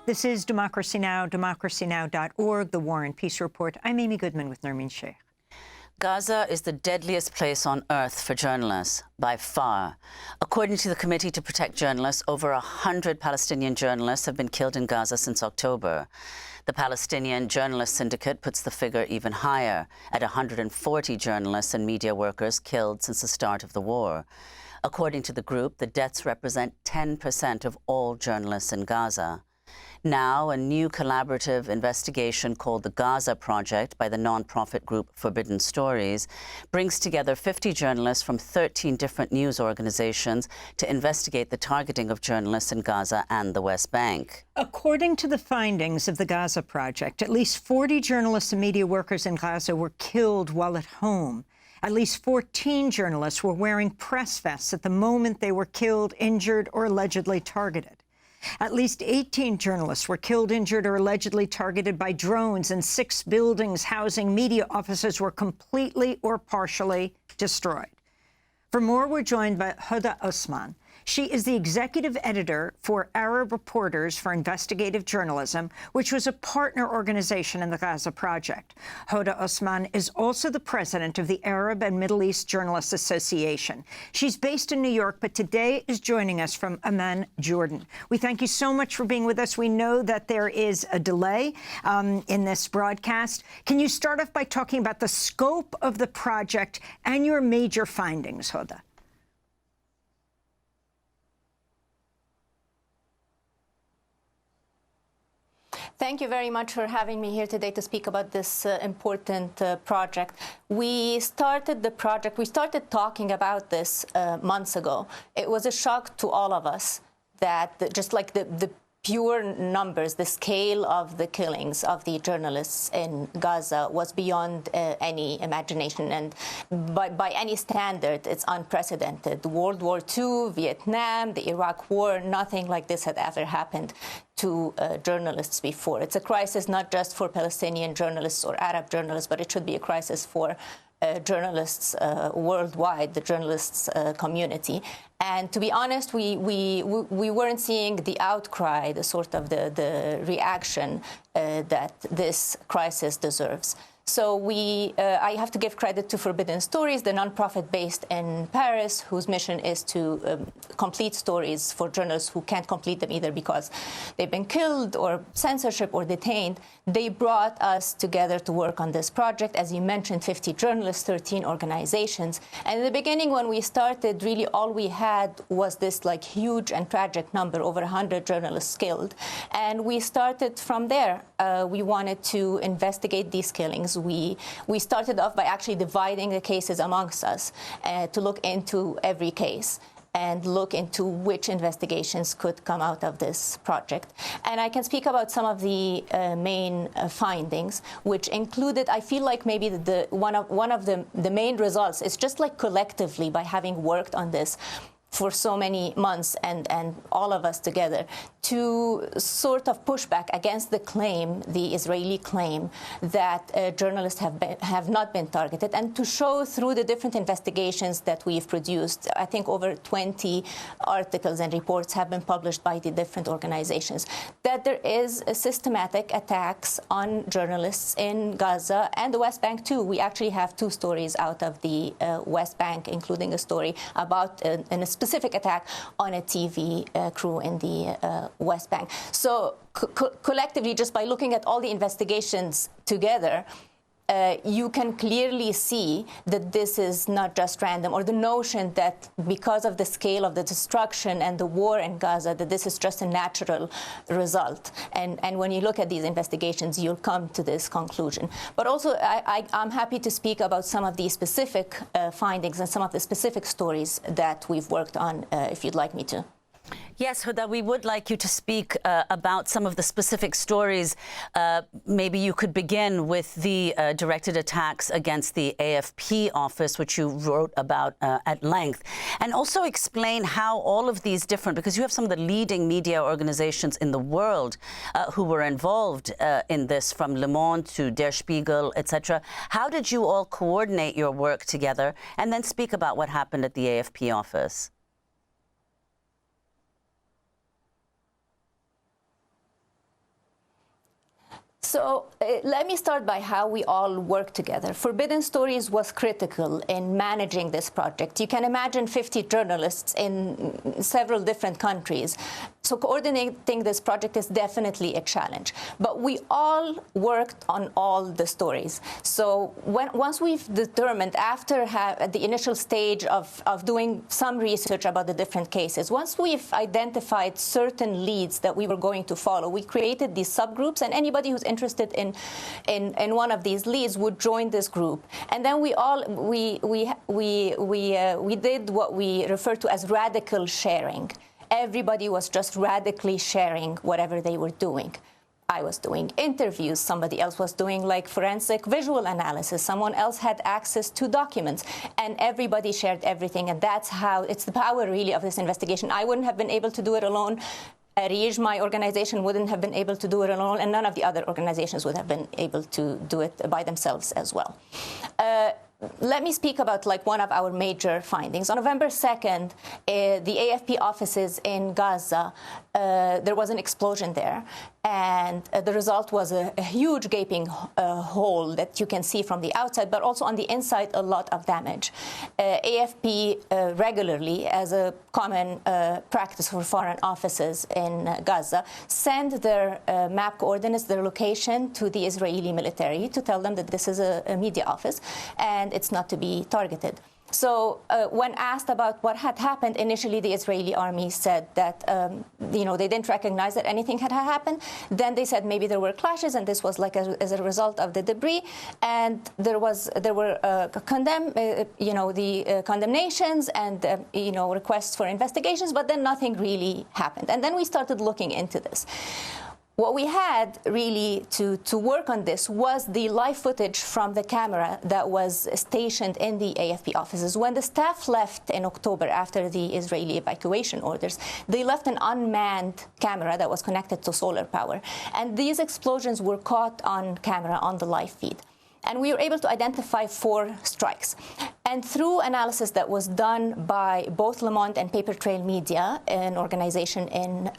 This is Democracy Now!, democracynow.org, the War and Peace Report. I'm Amy Goodman with Nermeen Sheikh. Gaza is the deadliest place on earth for journalists, by far. According to the Committee to Protect Journalists, over 100 Palestinian journalists have been killed in Gaza since October. The Palestinian Journalists Syndicate puts the figure even higher, at 140 journalists and media workers killed since the start of the war. According to the group, the deaths represent 10% of all journalists in Gaza. Now, a new collaborative investigation called the Gaza Project by the non-profit group Forbidden Stories brings together 50 journalists from 13 different news organizations to investigate the targeting of journalists in Gaza and the West Bank. According to the findings of the Gaza Project, at least 40 journalists and media workers in Gaza were killed while at home. At least 14 journalists were wearing press vests at the moment they were killed, injured, or allegedly targeted. At least 18 journalists were killed, injured, or allegedly targeted by drones, and 6 buildings housing media offices were completely or partially destroyed. For more, we're joined by Hoda Osman. She is the executive editor for Arab Reporters for Investigative Journalism, which was a partner organization in the Gaza Project. Hoda Osman is also the president of the Arab and Middle East Journalists Association. She's based in New York, but today is joining us from Amman, Jordan. We thank you so much for being with us. We know that there is a delay in this broadcast. Can you start off by talking about the scope of the project and your major findings, Hoda? Thank you very much for having me here today to speak about this important project. We started the project, we started talking about this months ago. It was a shock to all of us that just like the pure numbers, the scale of the killings of the journalists in Gaza was beyond any imagination. And by any standard, it's unprecedented. World War II, Vietnam, the Iraq War, nothing like this had ever happened to journalists before. It's a crisis not just for Palestinian journalists or Arab journalists, but it should be a crisis for journalists worldwide, the journalists community. And to be honest, we weren't seeing the outcry, the sort of the reaction that this crisis deserves. So I have to give credit to Forbidden Stories, the nonprofit based in Paris, whose mission is to complete stories for journalists who can't complete them either because they've been killed or censorship or detained. They brought us together to work on this project. As you mentioned, 50 journalists, 13 organizations. And in the beginning, when we started, really all we had was this like huge and tragic number, over 100 journalists killed. And we started from there. We wanted to investigate these killings. We started off by actually dividing the cases amongst us to look into every case and look into which investigations could come out of this project. And I can speak about some of the main findings, which included, I feel like maybe one of the main results is just like collectively, by having worked on this for so many months and all of us together, to sort of push back against the claim, the Israeli claim, that journalists have not been targeted, and to show through the different investigations that we've produced. I think over 20 articles and reports have been published by the different organizations, that there is a systematic attacks on journalists in Gaza and the West Bank too. We actually have 2 stories out of the West Bank, including a story about a specific attack on a TV crew in the West Bank. So collectively, just by looking at all the investigations together, you can clearly see that this is not just random, or the notion that because of the scale of the destruction and the war in Gaza, that this is just a natural result. And when you look at these investigations, you'll come to this conclusion. But also, I'm happy to speak about some of the specific findings and some of the specific stories that we've worked on, if you'd like me to. Yes, Hoda, we would like you to speak about some of the specific stories. Maybe you could begin with the directed attacks against the AFP office, which you wrote about at length, and also explain how all of these different, because you have some of the leading media organizations in the world who were involved in this, from Le Monde to Der Spiegel, etc. How did you all coordinate your work together? And then speak about what happened at the AFP office. So let me start by how we all work together. Forbidden Stories was critical in managing this project. You can imagine 50 journalists in several different countries. So coordinating this project is definitely a challenge. But we all worked on all the stories. So once we've determined, after at the initial stage of doing some research about the different cases, once we've identified certain leads that we were going to follow, we created these subgroups, and anybody who's interested in one of these leads would join this group. And then we did what we refer to as radical sharing. Everybody was just radically sharing whatever they were doing. I was doing interviews, somebody else was doing like forensic visual analysis, someone else had access to documents, and everybody shared everything. And that's how, it's the power really of this investigation. I wouldn't have been able to do it alone. Arij, my organization, wouldn't have been able to do it alone, and none of the other organizations would have been able to do it by themselves as well. Let me speak about like one of our major findings. On November 2nd, the AFP offices in Gaza, there was an explosion there, and the result was a huge gaping hole that you can see from the outside, but also on the inside, a lot of damage. AFP regularly, as a common practice for foreign offices in Gaza, send their map coordinates, their location, to the Israeli military to tell them that this is a media office and it's not to be targeted. So when asked about what had happened, initially the Israeli army said that they didn't recognize that anything had happened. Then they said maybe there were clashes, and this was like as a result of the debris. And there were condemnations and requests for investigations, but then nothing really happened. And then we started looking into this. What we had really to work on this was the live footage from the camera that was stationed in the AFP offices. When the staff left in October after the Israeli evacuation orders, they left an unmanned camera that was connected to solar power. And these explosions were caught on camera on the live feed. And we were able to identify 4 strikes. And through analysis that was done by both Le Monde and Paper Trail Media, an organization in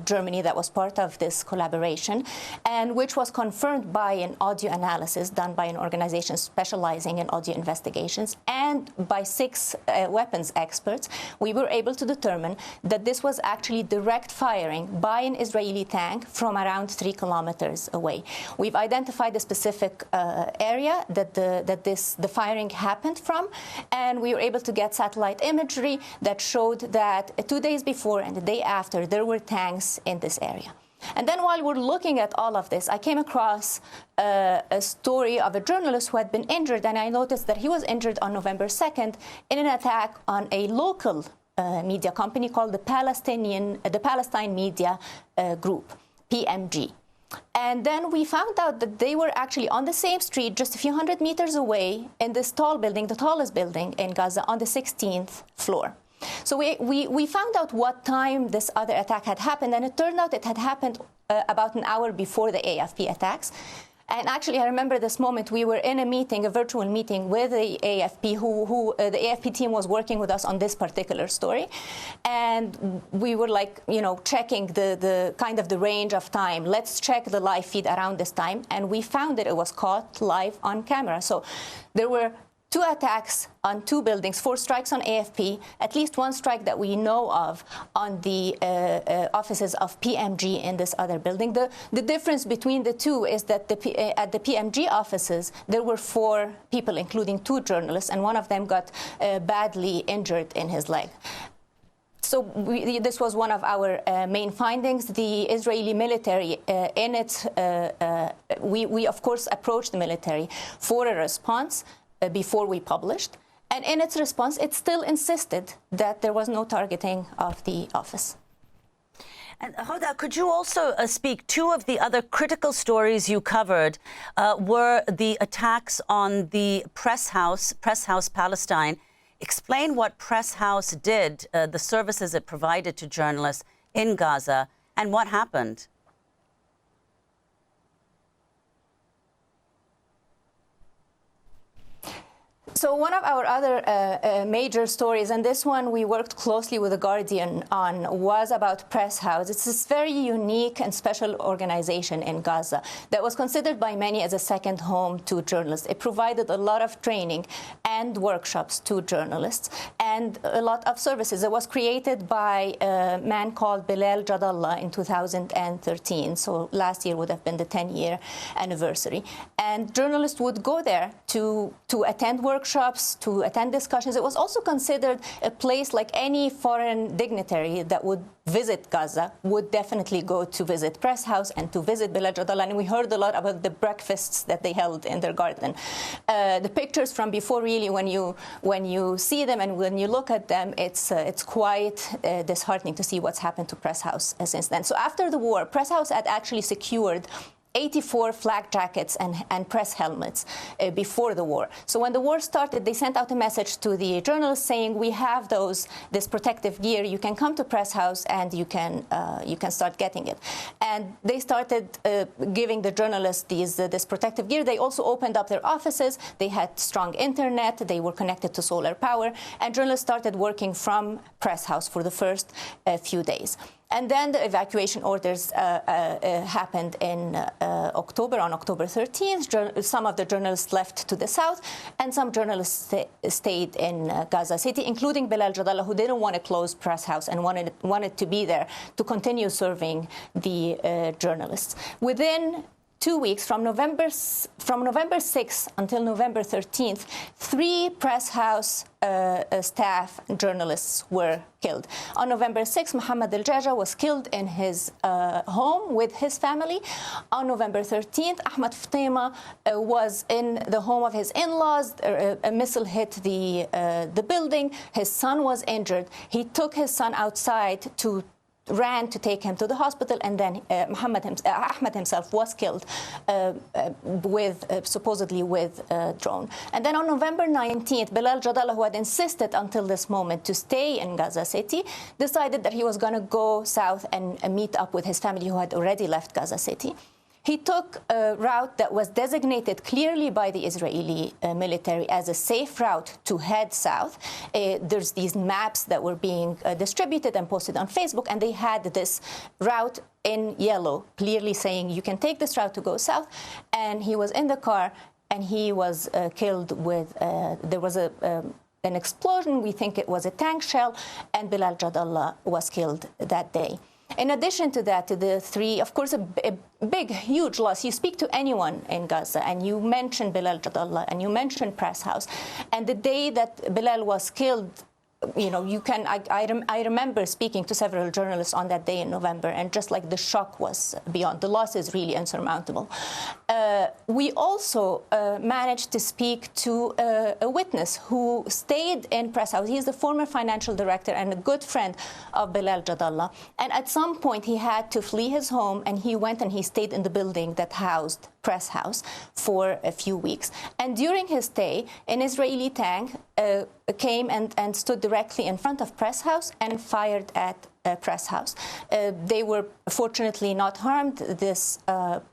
Germany that was part of this collaboration, and which was confirmed by an audio analysis done by an organization specializing in audio investigations, and by 6 weapons experts, we were able to determine that this was actually direct firing by an Israeli tank from around 3 kilometers away. We've identified a specific area that the firing happened from, and we were able to get satellite imagery that showed that 2 days before and the day after there were tanks in this area. And then while we're looking at all of this, I came across a story of a journalist who had been injured, and I noticed that he was injured on November 2nd in an attack on a local media company called the Palestine Media Group, PMG. And then we found out that they were actually on the same street, just a few hundred meters away, in this tall building, the tallest building in Gaza, on the 16th floor. So we found out what time this other attack had happened, and it turned out it had happened about an hour before the AFP attacks. And actually, I remember this moment. We were in a meeting, a virtual meeting with the AFP, the AFP team was working with us on this particular story. And we were like, checking the kind of the range of time. Let's check the live feed around this time. And we found that it was caught live on camera. So there were 2 attacks on 2 buildings, 4 strikes on AFP, at least 1 strike that we know of on the offices of PMG in this other building. The difference between the 2 is that at the PMG offices, there were 4 people, including 2 journalists, and one of them got badly injured in his leg. So this was one of our main findings. The Israeli military, we of course approached the military for a response before we published. And in its response, it still insisted that there was no targeting of the office. And Hoda, could you also speak, 2 of the other critical stories you covered were the attacks on the Press House-Palestine. Explain what Press House did, the services it provided to journalists in Gaza, and what happened. So one of our other major stories, and this one we worked closely with The Guardian on, was about Press House. It's this very unique and special organization in Gaza that was considered by many as a second home to journalists. It provided a lot of training and workshops to journalists and a lot of services. It was created by a man called Bilal Jadallah in 2013. So last year would have been the 10-year anniversary. And journalists would go there to attend workshops, to attend discussions. It was also considered a place like any foreign dignitary that would visit Gaza would definitely go to visit Press House and to visit Bilal Jadallah. And we heard a lot about the breakfasts that they held in their garden. The pictures from before, really, when you see them and when you look at them, it's quite disheartening to see what's happened to Press House since then. So after the war, Press House had actually secured 84 flak jackets and press helmets before the war. So when the war started, they sent out a message to the journalists saying, we have this protective gear. You can come to Press House and you can start getting it. And they started giving the journalists this protective gear. They also opened up their offices. They had strong internet. They were connected to solar power. And journalists started working from Press House for the first few days. And then the evacuation orders happened in October, on October 13th. Some of the journalists left to the south, and some journalists stayed in Gaza City, including Bilal Jadallah, who didn't want to close Press House and wanted to be there to continue serving the journalists. Within 2 weeks, from November 6th until November 13th, 3 Press House staff journalists were killed. On November 6th, Mohammed al-Jaja was killed in his home with his family. On November 13th, Ahmed Fatima was in the home of his in-laws. A missile hit the building. His son was injured. He took his son outside ran to take him to the hospital, and then Ahmed himself was killed supposedly with a drone. And then on November 19th, Bilal Jadallah, who had insisted until this moment to stay in Gaza City, decided that he was going to go south and meet up with his family who had already left Gaza City. He took a route that was designated clearly by the Israeli military as a safe route to head south. There's these maps that were being distributed and posted on Facebook, and they had this route in yellow, clearly saying you can take this route to go south. And he was in the car, and he was killed with, there was an explosion. We think it was a tank shell, and Bilal Jadallah was killed that day. In addition to that, to the 3, of course, a big, huge loss. You speak to anyone in Gaza, and you mention Bilal Jadallah, and you mention Press House. And the day that Bilal was killed, I remember speaking to several journalists on that day in November, and just like the shock was beyond. The loss is really insurmountable. We also managed to speak to a witness who stayed in Press House. He's the former financial director and a good friend of Bilal Jadallah. And at some point, he had to flee his home, and he went and he stayed in the building that housed Press House for a few weeks. And during his stay, an Israeli tank came and stood directly in front of Press House and fired at Press House. They were fortunately not harmed, this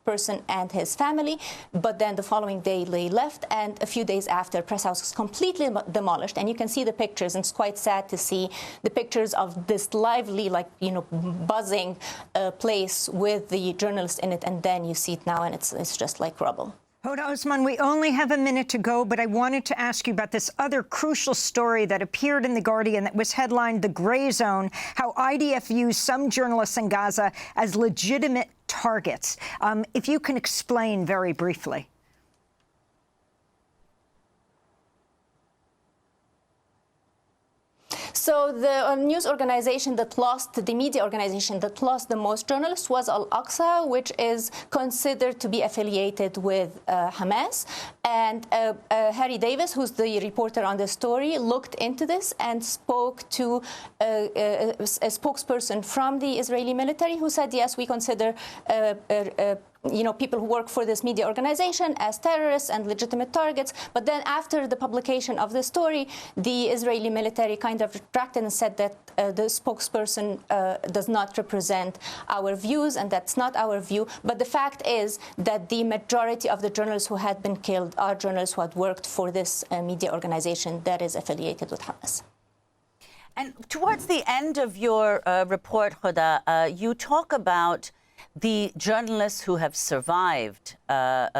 person and his family, but then the following day they left, and a few days after, Press House was completely demolished. And you can see the pictures, and it's quite sad to see the pictures of this lively, buzzing place with the journalists in it, and then you see it now, and it's just like rubble. Hoda Osman, we only have a minute to go, but I wanted to ask you about this other crucial story that appeared in The Guardian that was headlined "The Gray Zone," how IDF views some journalists in Gaza as legitimate targets. If you can explain very briefly. So the news organization that lost, the media organization that lost the most journalists was Al-Aqsa, which is considered to be affiliated with Hamas. And Harry Davis, who's the reporter on the story, looked into this and spoke to a spokesperson from the Israeli military who said, yes, we consider people who work for this media organization as terrorists and legitimate targets. But then after the publication of the story, the Israeli military kind of retracted and said that the spokesperson does not represent our views, and that's not our view. But the fact is that the majority of the journalists who had been killed are journalists who had worked for this media organization that is affiliated with Hamas. And towards the end of your report, Hoda, you talk about the journalists who have survived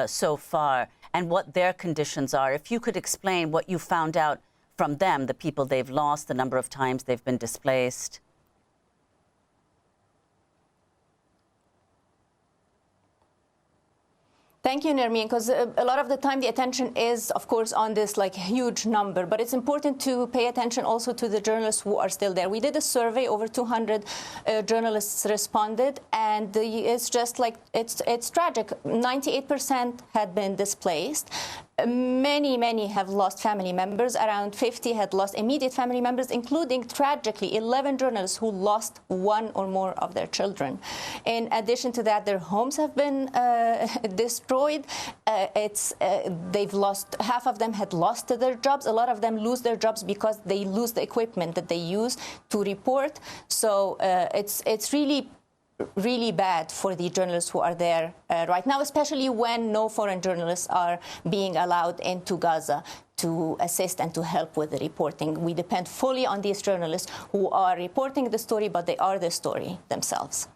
so far and what their conditions are. If you could explain what you found out from them, the people they've lost, the number of times they've been displaced. Thank you, Nermeen, because a lot of the time the attention is, of course, on this huge number, but it's important to pay attention also to the journalists who are still there. We did a survey, over 200 journalists responded, and it's just it's tragic. 98% had been displaced. Many have lost family members. Around 50 had lost immediate family members, including, tragically, 11 journalists who lost one or more of their children. In addition to that, their homes have been destroyed. They've lost, half of them had lost their jobs. A lot of them lose their jobs because they lose the equipment that they use to report. So it's really bad for the journalists who are there right now, especially when no foreign journalists are being allowed into Gaza to assist and to help with the reporting. We depend fully on these journalists who are reporting the story, but they are the story themselves.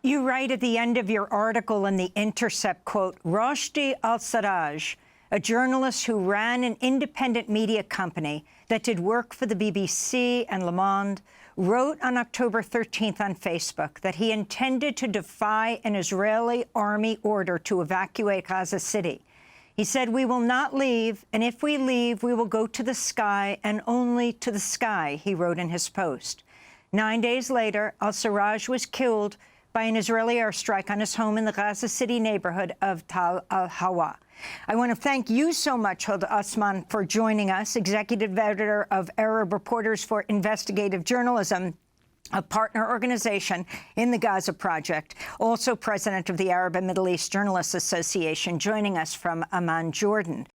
You write at the end of your article in The Intercept, quote, Roshdi al-Sarraj, a journalist who ran an independent media company that did work for the BBC and Le Monde, wrote on October 13th on Facebook that he intended to defy an Israeli army order to evacuate Gaza City. He said, we will not leave, and if we leave, we will go to the sky and only to the sky, he wrote in his post. 9 days later, al-Sarraj was killed by an Israeli airstrike on his home in the Gaza City neighborhood of Tal al-Hawa. I want to thank you so much, Hoda Osman, for joining us, Executive Editor of Arab Reporters for Investigative Journalism, a partner organization in the Gaza Project, also president of the Arab and Middle East Journalists Association, joining us from Amman, Jordan.